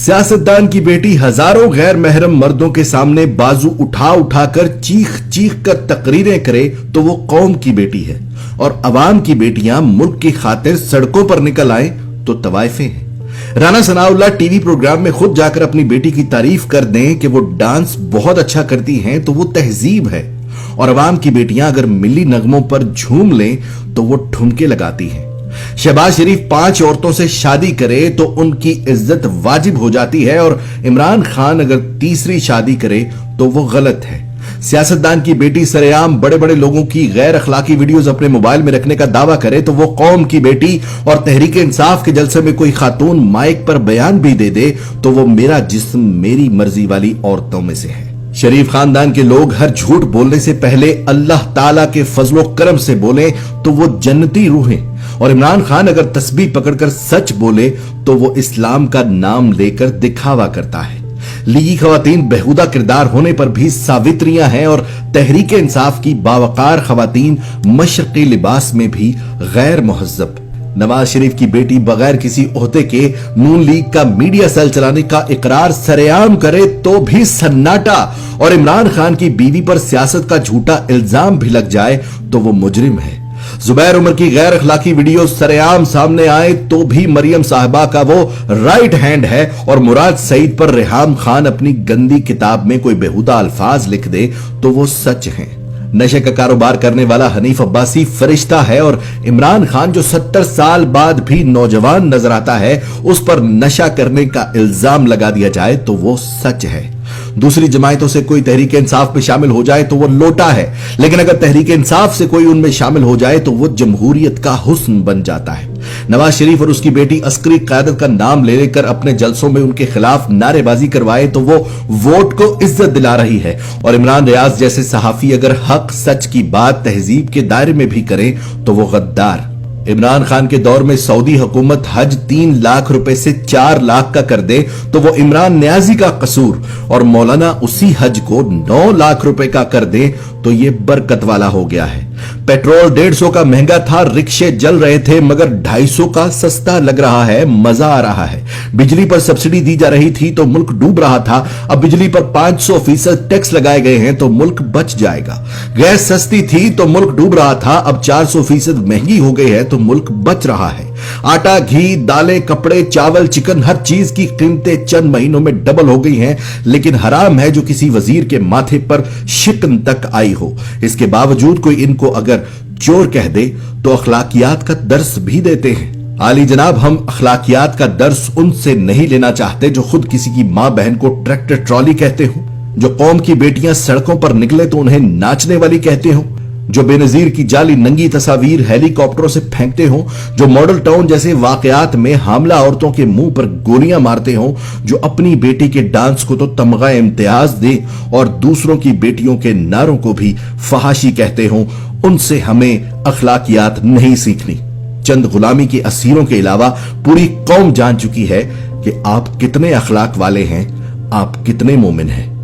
सियासतदान की बेटी हजारों गैर महरम मर्दों के सामने बाजू उठा उठा कर चीख चीख कर तकरीरें करे तो वो कौम की बेटी है, और अवाम की बेटियां मुल्क की खातिर सड़कों पर निकल आए तो तवाइफे हैं। राना सनाउल्लाह टीवी प्रोग्राम में खुद जाकर अपनी बेटी की तारीफ कर दें कि वो डांस बहुत अच्छा करती हैं तो वो तहजीब है, और अवाम की बेटियां अगर मिली नगमों पर झूम लें तो वो ठुमके लगाती हैं। शहबाज शरीफ 5 औरतों से शादी करे तो उनकी इज्जत वाजिब हो जाती है, और इमरान खान अगर तीसरी शादी करे तो वो गलत है। सियासतदान की बेटी सरेआम बड़े बड़े लोगों की गैर अखलाकी वीडियोस अपने मोबाइल में रखने का दावा करे तो वो कौम की बेटी, और तहरीक इंसाफ के जलसे में कोई खातून माइक पर बयान भी दे दे तो वो मेरा जिस्म मेरी मर्जी वाली औरतों में से है। शरीफ खानदान के लोग हर झूठ बोलने से पहले अल्लाह ताला के फजलो करम से बोले तो वो जन्नती रूहें, और इमरान खान अगर तस्बीह पकड़कर सच बोले तो वो इस्लाम का नाम लेकर दिखावा करता है। लीगी खवातीन बेहुदा किरदार होने पर भी सावित्रियां हैं, और तहरीक इंसाफ की बावकार खवातीन मशरकी लिबास में भी गैर मुहज्जब। नवाज शरीफ की बेटी बगैर किसी ओहदे के नून लीग का मीडिया सेल चलाने का इकरार सरेआम करे तो भी सन्नाटा, और इमरान खान की बीवी पर सियासत का झूठा इल्जाम भी लग जाए तो वो मुजरिम है। जुबैर उमर की गैर अखलाकी वीडियो सरेआम सामने आए तो भी मरियम साहिबा का वो राइट हैंड है, और मुराद सईद पर रेहाम खान अपनी गंदी किताब में कोई बेहुदा अल्फाज लिख दे तो वो सच है। नशे का कारोबार करने वाला हनीफ अब्बासी फरिश्ता है, और इमरान खान जो 70 साल बाद भी नौजवान नजर आता है उस पर नशा करने का इल्जाम लगा दिया जाए तो वो सच है। दूसरी जमायतों से कोई तहरीक इंसाफ में शामिल हो जाए तो वो लोटा है, लेकिन अगर तहरीक इंसाफ से कोई उनमें शामिल हो जाए तो वो जमहूरियत का हुस्न बन जाता है। नवाज शरीफ और उसकी बेटी अस्करी क़यादत का नाम ले लेकर अपने जलसों में उनके खिलाफ नारेबाजी करवाए तो वो वोट को इज्जत दिला रही है, और इमरान रियाज जैसे सहाफी अगर हक सच की बात तहजीब के दायरे में भी करें तो वो गद्दार। इमरान खान के दौर में सऊदी हुकूमत हज 3 लाख रुपए से 4 लाख का कर दे तो वो इमरान न्याजी का कसूर, और मौलाना उसी हज को 9 लाख रुपए का कर दे तो ये बरकत वाला हो गया है। पेट्रोल 150 का महंगा था, रिक्शे जल रहे थे, मगर 250 का सस्ता लग रहा है, मजा आ रहा है। बिजली पर सब्सिडी दी जा रही थी तो मुल्क डूब रहा था, अब बिजली पर 500% टैक्स लगाए गए हैं तो मुल्क बच जाएगा। गैस सस्ती थी तो मुल्क डूब रहा था, अब 400% महंगी हो गई है तो मुल्क बच रहा है। आटा, घी, दालें, कपड़े, चावल, चिकन, हर चीज की कीमतें चंद महीनों में डबल हो गई हैं, लेकिन हराम है जो किसी वजीर के माथे पर शिकन तक आई हो। इसके बावजूद कोई इनको अगर चोर कह दे तो अखलाकियात का दर्स भी देते हैं। आली जनाब, हम अखलाकियात का दर्स उनसे नहीं लेना चाहते जो खुद किसी की मां बहन को ट्रैक्टर ट्रॉली कहते हो, जो कौम की बेटियां सड़कों पर निकले तो उन्हें नाचने वाली कहते हो, जो बेनजीर की जाली नंगी तस्वीर हेलीकॉप्टरों से फेंकते हो, जो मॉडल टाउन जैसे वाकयात में हामला औरतों के मुंह पर गोलियां मारते हो, जो अपनी बेटी के डांस को तो तमगा इम्तियाज दे और दूसरों की बेटियों के नारों को भी फहाशी कहते हो, उनसे हमें अखलाकियात नहीं सीखनी। चंद गुलामी के असीरों के अलावा पूरी कौम जान चुकी है कि आप कितने अखलाक वाले हैं, आप कितने मोमिन हैं।